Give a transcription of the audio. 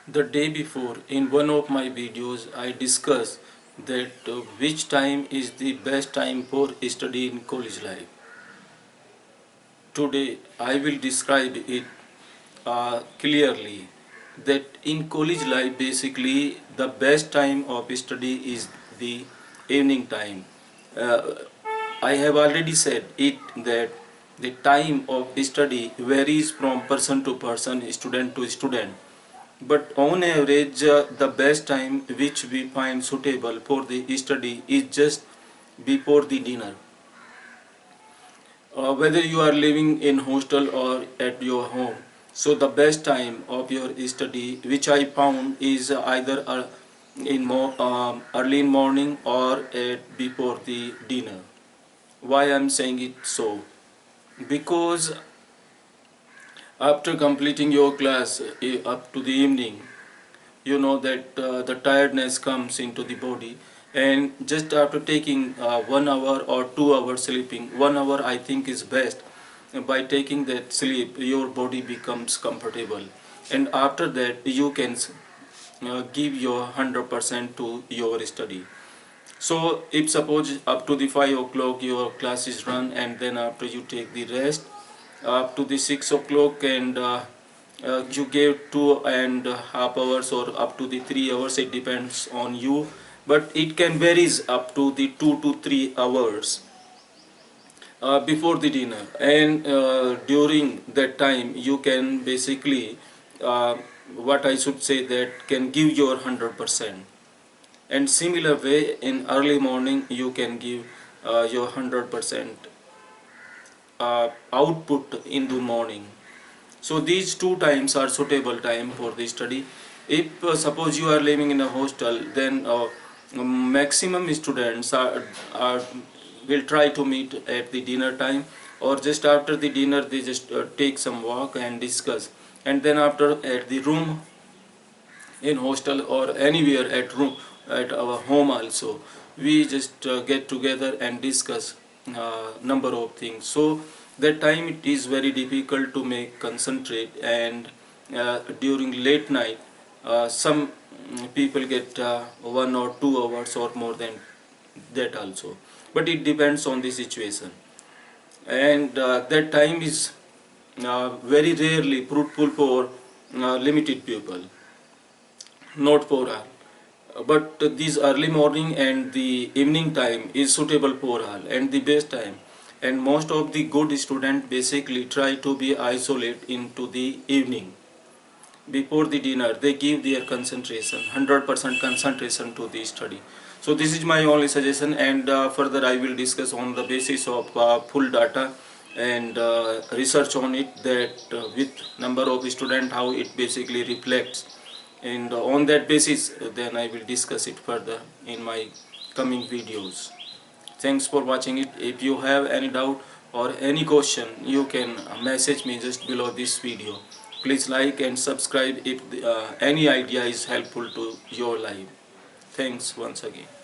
The day before, in one of my videos, I discussed that which time is the best time for study in college life. Today, I will describe it clearly that in college life, basically, the best time of study is the evening time. Uh, I have already said it that the time of study varies from person to person, student to student. But on average, the best time which we find suitable for the study is just before the dinner. Whether you are living in hostel or at your home, so the best time of your study, which I found, is either early in morning or at before the dinner. Why I'm saying it so? Because after completing your class up to the evening, you know that the tiredness comes into the body, and just after taking 1 hour or 2 hours sleeping, 1 hour I think is best. By taking that sleep, your body becomes comfortable, and after that you can give your 100% to your study. So if suppose up to the 5 o'clock your class is run, and then after you take the rest up to the 6 o'clock, and you gave 2.5 hours or up to the 3 hours, it depends on you, but it can varies up to the 2 to 3 hours before the dinner, and during that time you can basically uh, what I should say, that can give your 100%. And similar way, in early morning you can give your 100% output in the morning. So these two times are suitable time for the study. If suppose you are living in a hostel, then maximum students are will try to meet at the dinner time, or just after the dinner they just take some walk and discuss, and then after at the room, in hostel or anywhere at room, at our home also, we just get together and discuss number of things. So that time it is very difficult to make concentrate, and during late night some people get 1 or 2 hours or more than that also, but it depends on the situation. And that time is very rarely fruitful for limited people, not for all. But this early morning and the evening time is suitable for all and the best time. And most of the good students basically try to be isolated into the evening. Before the dinner, they give their concentration, 100% concentration to the study. So this is my only suggestion, and further I will discuss on the basis of full data and research on it, that with number of students how it basically reflects, and on that basis then I will discuss it further in my coming videos. Thanks for watching it. If you have any doubt or any question, you can message me just below this video. Please like and subscribe if any idea is helpful to your life. Thanks once again.